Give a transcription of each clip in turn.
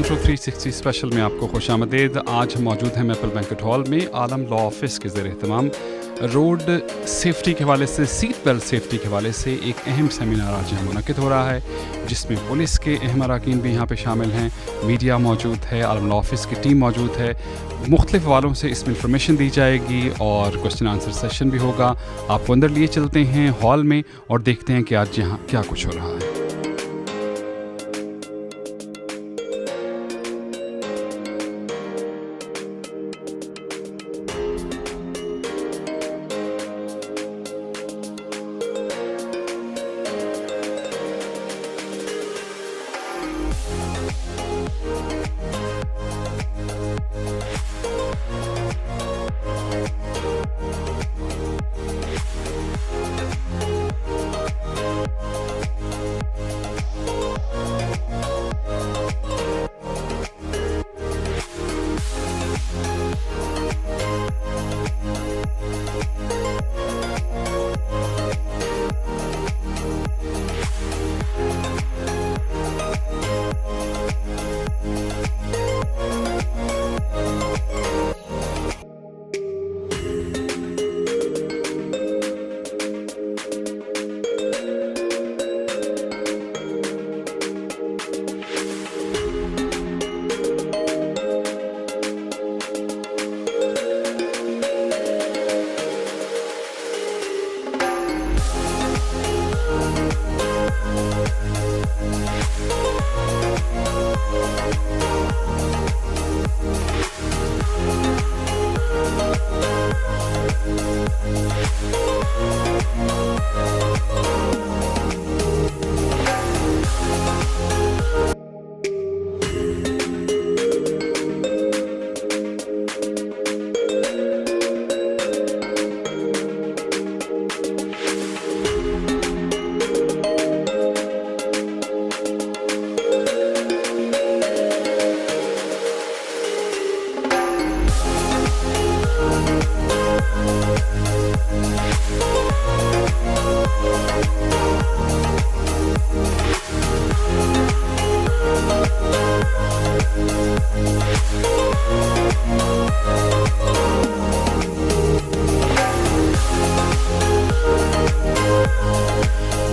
Toronto 360 special में आपको खुशामदीद। आज हम मौजूद हैं मैपल बैंक्वेट हॉल में आलम लॉ ऑफिस के ज़रिए तमाम रोड सेफ्टी के हवाले से, सीट बेल्ट सेफ्टी के हवाले से एक अहम सेमिनार आज यहाँ मुनक़िद हो रहा है, जिसमें पुलिस के अहम अरकान भी यहाँ पे शामिल हैं, मीडिया मौजूद है, आलम लॉ ऑफिस की टीम मौजूद है। मुख्तलिफ हवालों से इसमें इंफॉर्मेशन दी जाएगी और क्वेश्चन आंसर सेशन भी होगा। आपको अंदर लिए चलते हैं हॉल में और देखते हैं कि आज यहाँ क्या कुछ हो रहा है।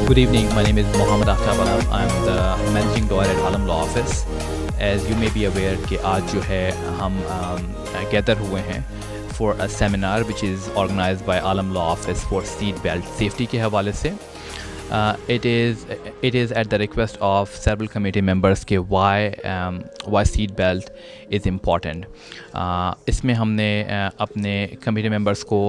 Good evening, my name is Mohammad Aftab Alam. I'm the managing lawyer at Alam Law Office. As you may be aware कि आज जो है हम gather हुए हैं for a seminar which is organized by Alam Law Office for seat belt safety के हवाले से. It is at the request of several committee members के why seat belt is important. इसमें हमने अपने कमेटी मेंबर्स को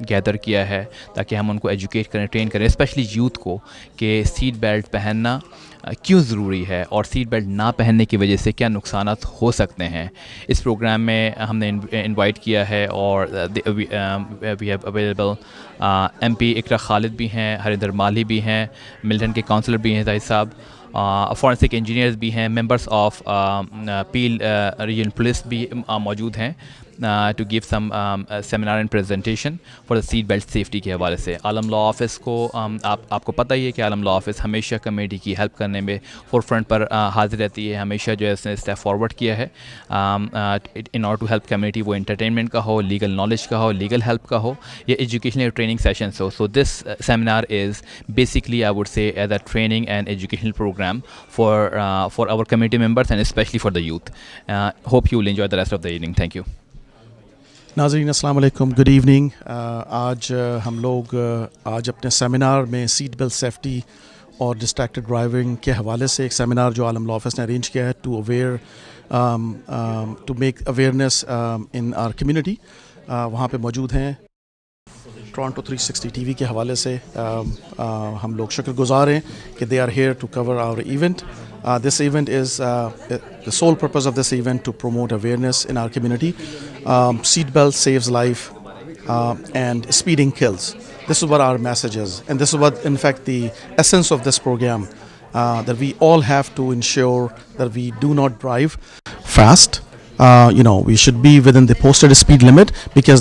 गैदर किया है ताकि हम उनको एजुकेट करें, ट्रेन करें, स्पेशली यूथ को कि सीट बेल्ट पहनना क्यों ज़रूरी है और सीट बेल्ट ना पहनने की वजह से क्या नुकसानात हो सकते हैं। इस प्रोग्राम में हमने इनवाइट किया है और वी हैव अवेलेबल MP इकरा खालिद भी हैं, हरिंदर माली भी हैं, मिल्टन के काउंसलर भी हैं, जाहिद साहब, फॉरेंसिक इंजीनियर्स भी हैं, members of Peel region police भी मौजूद हैं to give some seminar and presentation for the seat belt safety के हवाले से। आलम लॉ ऑफिस को आपको पता ही है कि आलम लॉ ऑफिस हमेशा कमेटी की हेल्प करने में फोरफ्रंट पर हाजिर रहती है, हमेशा जो है उसने स्टेप फॉरवर्ड किया है in order to help community, वो इंटरटेनमेंट का हो, लीगल नॉलेज का हो, लीगल हेल्प का हो या एजुकेशनल ट्रेनिंग सेशंस हो। So this seminar is basically I would say as a training and educational program for our community members and specially for the youth. Hope you will enjoy the rest of the evening. Thank you. नाज़रीन अस्सलाम वालेकुम, good evening. आज हम लोग आज अपने seminar में seat belt safety और डिस्ट्रैक्टेड ड्राइविंग के हवाले से एक सेमिनार जो आलम लॉ ऑफिस ने अरेंज किया है to make awareness in our community. वहाँ पे मौजूद हैं टोरंटो 360 टीवी के हवाले से हम लोग शुक्रगुजार हैं कि they are here to cover our event. This event is the sole purpose of this event to promote awareness in our community. Seatbelt saves life and speeding kills. This is what our message is, and this is what, in fact, the essence of this program, that we all have to ensure that we do not drive fast. We should be within the posted speed limit, because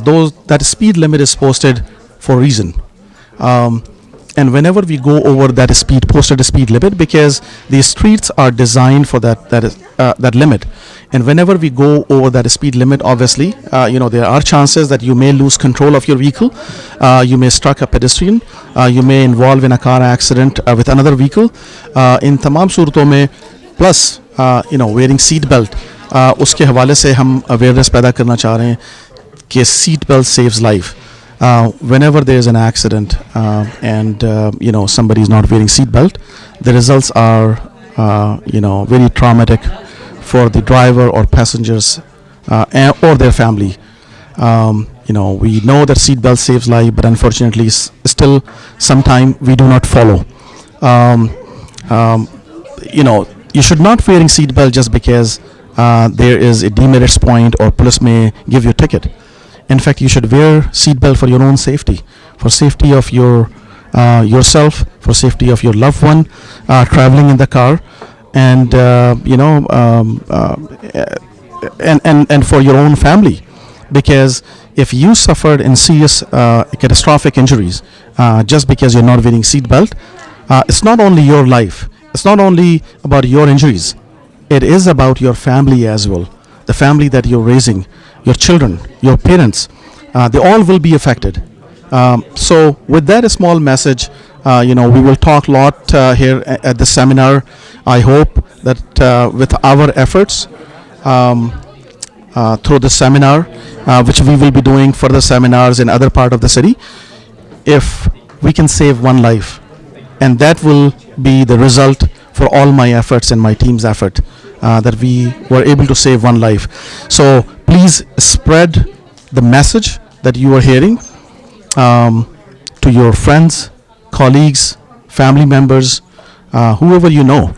that speed limit is posted for a reason. and whenever we go over that speed, posted speed limit, because these streets are designed for that limit, and whenever we go over that speed limit, obviously, there are chances that you may lose control of your vehicle, you may struck a pedestrian, you may involve in a car accident with another vehicle. In तमाम सूरतों में plus wearing seat belt, उसके हवाले से हम awareness पैदा करना चाह रहे हैं कि seat belt saves life. Whenever there is an accident and somebody is not wearing seat belt, the results are very traumatic for the driver or passengers or their family. We know that seat belt saves life, but unfortunately, still sometimes we do not follow. You should not wearing seat belt just because there is a demerits point or police may give you a ticket. In fact, you should wear seat belt for your own safety, for safety of yourself, for safety of your loved one traveling in the car, and and for your own family. Because if you suffered in serious catastrophic injuries just because you're not wearing seat belt, it's not only your life, it's not only about your injuries, it is about your family as well, the family that you're raising, your children, your parents, they all will be affected. So with that small message, we will talk a lot here at the seminar. I hope that with our efforts through the seminar, which we will be doing further seminars in other part of the city, if we can save one life, and that will be the result for all my efforts and my team's effort, that we were able to save one life. So please spread the message that you are hearing to your friends, colleagues, family members, whoever you know,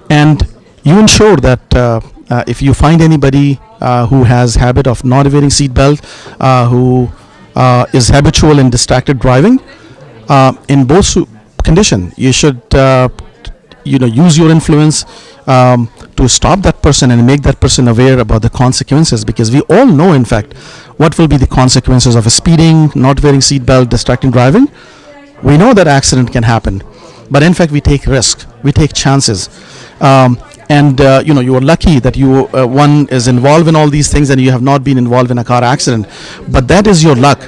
and you ensure that if you find anybody who has habit of not wearing seat belt, who is habitual in distracted driving, in both condition, you should use your influence to stop that person and make that person aware about the consequences, because we all know, in fact, what will be the consequences of speeding, not wearing seat belt, distracting driving. We know that accident can happen, but in fact we take risks, we take chances, and you are lucky that you one is involved in all these things and you have not been involved in a car accident, but that is your luck.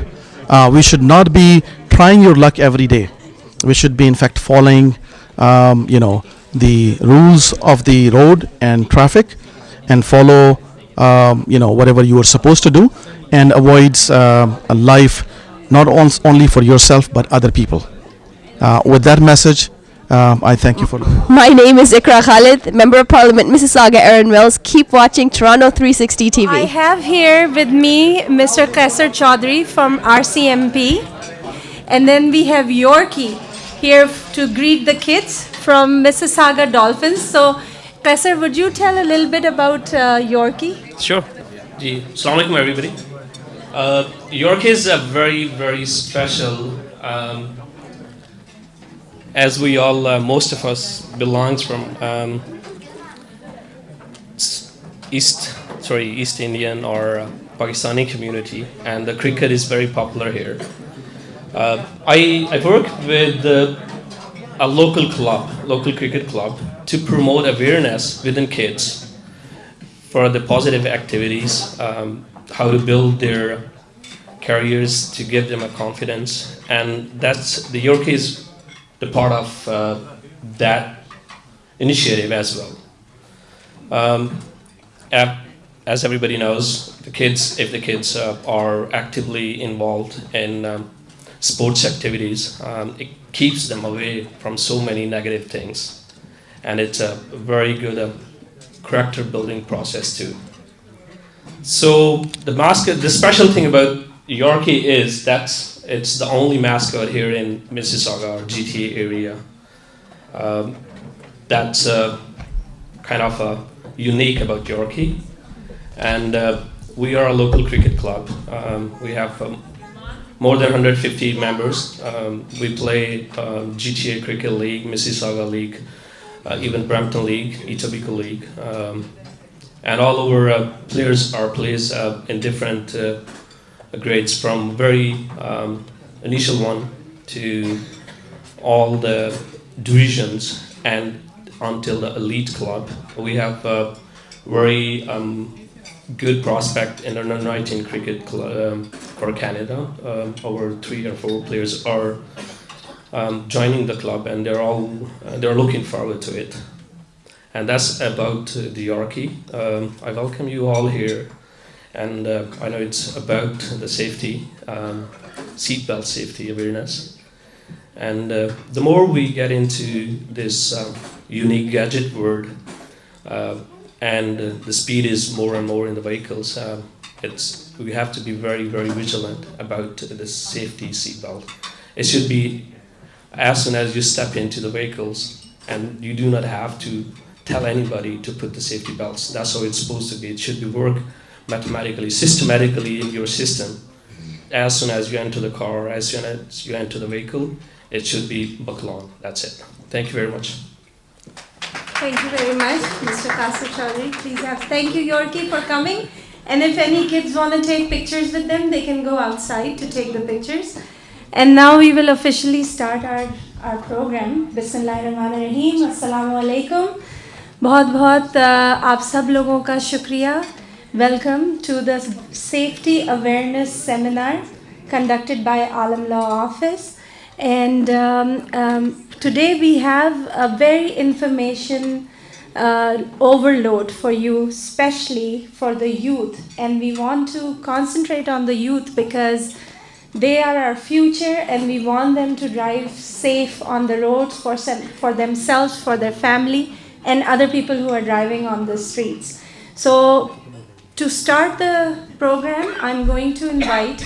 We should not be trying your luck every day. We should be in fact following the rules of the road and traffic, and follow whatever you are supposed to do, and avoids a life not only for yourself but other people. With that message, I thank you for. My name is Ikra Khalid, Member of Parliament, Mississauga, Erin Mills. Keep watching Toronto 360 TV. I have here with me Mr. Qasar Chaudhary from RCMP, and then we have Yorkie here to greet the kids from Mississauga Dolphins. So, Qasar, would you tell a little bit about Yorkie? Sure. Ji, Assalamu alaikum everybody. Yorkie is a very, very special, as we all, most of us belongs from East Indian or Pakistani community, and the cricket is very popular here. I work with a local cricket club, to promote awareness within kids for the positive activities, how to build their careers, to give them a confidence, and that's the Yorkie is the part of that initiative as well. As everybody knows, if the kids are actively involved in sports activities, it keeps them away from so many negative things, and it's a very good character building process too. So the special thing about Yorkie is that it's the only mascot here in Mississauga or GTA area. That's kind of unique about Yorkie, and we are a local cricket club. We have more than 150 members. We play GTA Cricket League, Mississauga League, even Brampton League, Etobicoke League, and all our players are placed in different grades, from very initial one to all the divisions and until the elite club. We have a very good prospect in the under-19 cricket for Canada. Over 3 or 4 players are joining the club, and they're looking forward to it. And that's about the Yorkie. I welcome you all here, and I know it's about the safety, seatbelt safety awareness. And the more we get into this unique gadget world, and the speed is more and more in the vehicles, we have to be very, very vigilant about the safety seatbelt. It should be as soon as you step into the vehicles, and you do not have to tell anybody to put the safety belts. That's how it's supposed to be. It should be work mathematically, systematically in your system. As soon as you enter the car, as soon as you enter the vehicle, it should be buckle on. That's it. Thank you very much. Thank you very much, Mr. Qasir Chaudhry. Please have. Thank you, Yorkie, for coming. And if any kids want to take pictures with them, they can go outside to take the pictures. And now we will officially start our program. Bismillahirrahmanirrahim. Assalamu alaikum. बहुत बहुत आप सब लोगों का शुक्रिया. Welcome to the Safety Awareness Seminar conducted by Alam Law Office. And today we have a very information overload for you, especially for the youth. And we want to concentrate on the youth because they are our future, and we want them to drive safe on the roads for themselves, for their family, and other people who are driving on the streets. So to start the program, I'm going to invite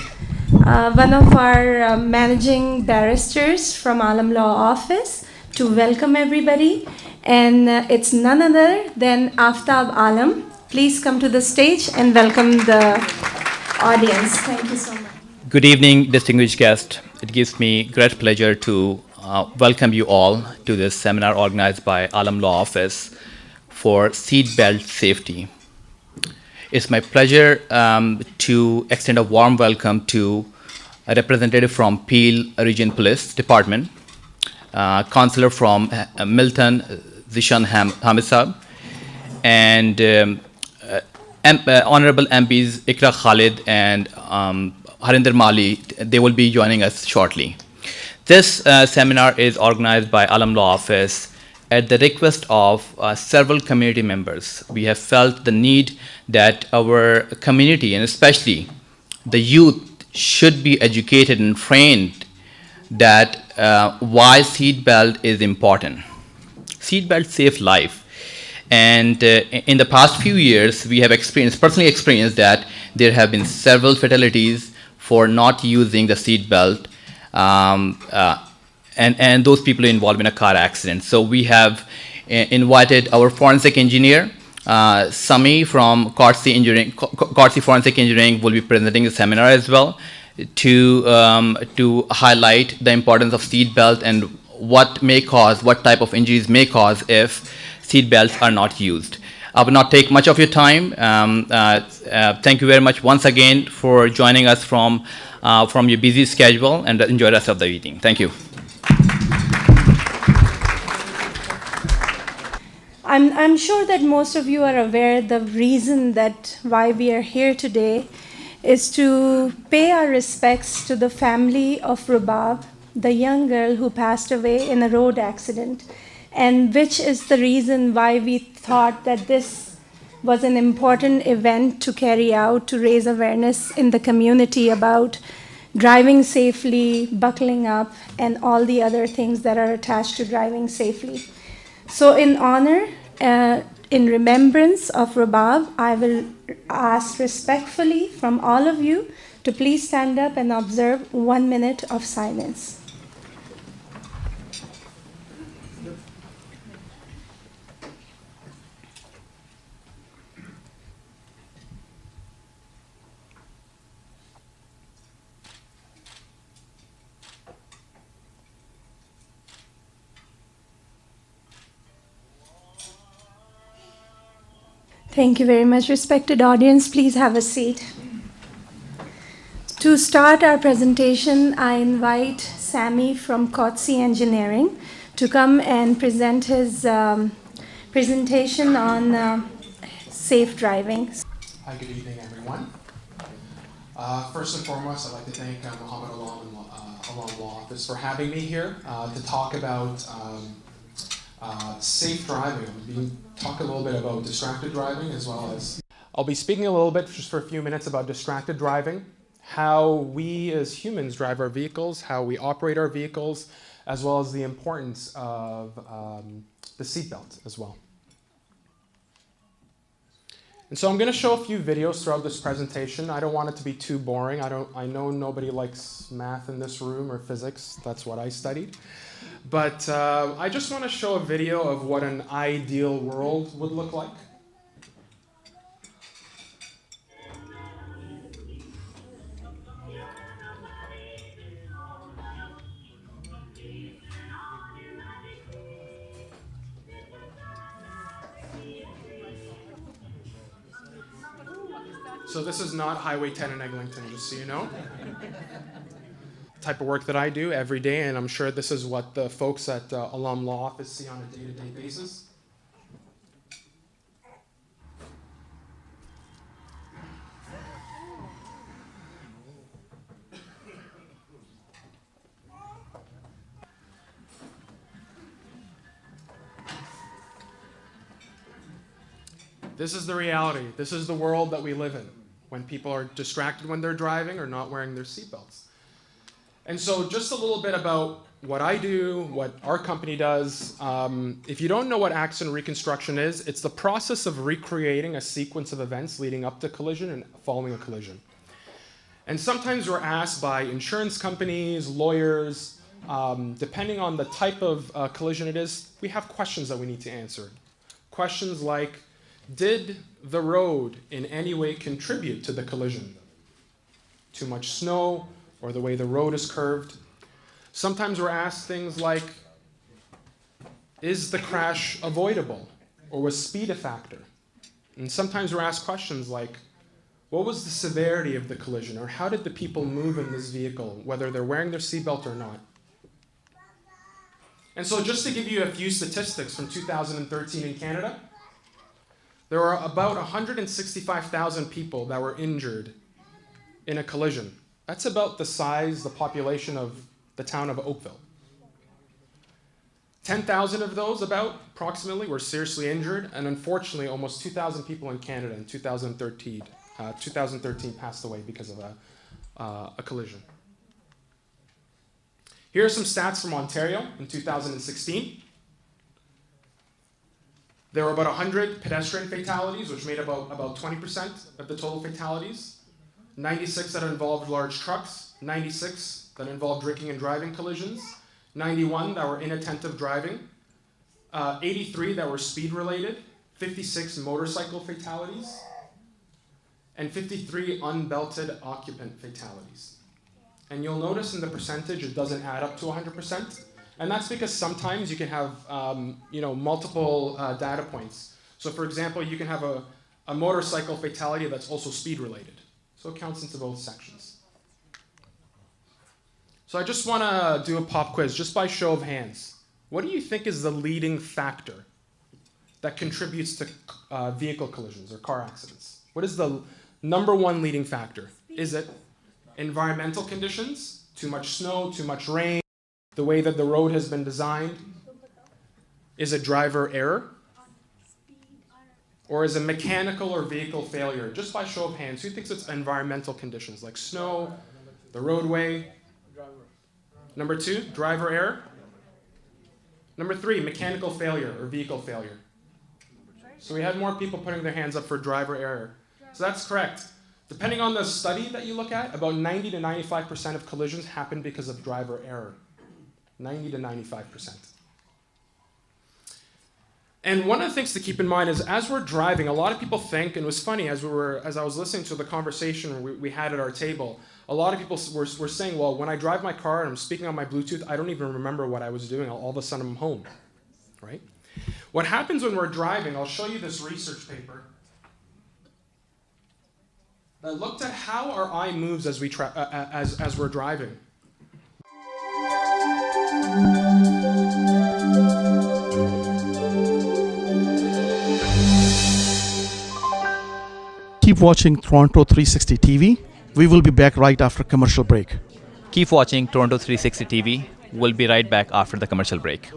one of our managing barristers from Alam Law Office to welcome everybody. And it's none other than Aftab Alam. Please come to the stage and welcome the audience. Thank you so much. Good evening, distinguished guests. It gives me great pleasure to welcome you all to this seminar organized by Alam Law Office for seatbelt safety. It's my pleasure to extend a warm welcome to a representative from Peel Region Police Department, Counselor from Milton, Zishan Hamid, and Honorable MPs Ikra Khalid and Harinder Mali. They will be joining us shortly. This seminar is organized by Alam Law Office at the request of several community members. We have felt the need that our community, and especially the youth, should be educated and trained that why seatbelt is important. Seatbelt saves life. And in the past few years, we have personally experienced that there have been several fatalities for not using the seatbelt, and those people involved in a car accident. So we have invited our forensic engineer, Sami from Corsi Forensic Engineering will be presenting the seminar as well to highlight the importance of seatbelt and what type of injuries may cause if seatbelts are not used. I will not take much of your time. Thank you very much once again for joining us from your busy schedule, and enjoy the rest of the meeting. Thank you. I'm sure that most of you are aware the reason that why we are here today is to pay our respects to the family of Rubab, the young girl who passed away in a road accident, and which is the reason why we thought that this was an important event to carry out to raise awareness in the community about driving safely, buckling up, and all the other things that are attached to driving safely. So in honor, in remembrance of Rubab, I will ask respectfully from all of you to please stand up and observe 1 minute of silence. Thank you very much, respected audience. Please have a seat. To start our presentation, I invite Sammy from Kotze Engineering to come and present his presentation on safe driving. Hi, good evening, everyone. First and foremost, I'd like to thank Mohammed Alam Law Office for having me here to talk about safe driving. Talk a little bit about distracted driving as well as... I'll be speaking a little bit, just for a few minutes, about distracted driving, how we as humans drive our vehicles, how we operate our vehicles, as well as the importance of the seatbelt as well. And so I'm going to show a few videos throughout this presentation. I don't want it to be too boring. I know nobody likes math in this room or physics. That's what I studied. But I just want to show a video of what an ideal world would look like. So this is not Highway 10 in Eglinton, just so you know. Type of work that I do every day, and I'm sure this is what the folks at Alam Law Office see on a day-to-day basis. This is the reality. This is the world that we live in when people are distracted when they're driving or not wearing their seatbelts. And so just a little bit about what I do, what our company does. If you don't know what accident reconstruction is, it's the process of recreating a sequence of events leading up to collision and following a collision. And sometimes we're asked by insurance companies, lawyers, depending on the type of collision it is, we have questions that we need to answer. Questions like, did the road in any way contribute to the collision? Too much snow, or the way the road is curved? Sometimes we're asked things like, is the crash avoidable, or was speed a factor? And sometimes we're asked questions like, what was the severity of the collision, or how did the people move in this vehicle, whether they're wearing their seatbelt or not? And so just to give you a few statistics from 2013 in Canada, there are about 165,000 people that were injured in a collision. That's about the size, the population of the town of Oakville. 10,000 of those, approximately, were seriously injured, and unfortunately, almost 2,000 people in Canada in 2013 passed away because of a collision. Here are some stats from Ontario in 2016. There were about 100 pedestrian fatalities, which made about 20% of the total fatalities. 96 that involved large trucks, 96 that involved drinking and driving collisions, 91 that were inattentive driving, 83 that were speed related, 56 motorcycle fatalities, and 53 unbelted occupant fatalities. And you'll notice in the percentage it doesn't add up to 100%. And that's because sometimes you can have multiple data points. So for example, you can have a motorcycle fatality that's also speed related. So it counts into both sections. So I just want to do a pop quiz, just by show of hands. What do you think is the leading factor that contributes to vehicle collisions or car accidents? What is the number one leading factor? Is it environmental conditions, too much snow, too much rain, the way that the road has been designed? Is it driver error? Or is it mechanical or vehicle failure? Just by show of hands, who thinks it's environmental conditions like snow, the roadway? Number two, driver error. Number three, mechanical failure or vehicle failure. So we had more people putting their hands up for driver error. So that's correct. Depending on the study that you look at, about 90 to 95% of collisions happen because of driver error. 90 to 95%. And one of the things to keep in mind is as we're driving, a lot of people think, and it was funny as I was listening to the conversation we had at our table, a lot of people were saying, well, when I drive my car and I'm speaking on my Bluetooth, I don't even remember what I was doing. All of a sudden I'm home, right? What happens when we're driving, I'll show you this research paper that looked at how our eye moves as we're driving. Keep watching Toronto 360 TV. We will be back right after commercial break. Keep watching Toronto 360 TV. We'll be right back after the commercial break.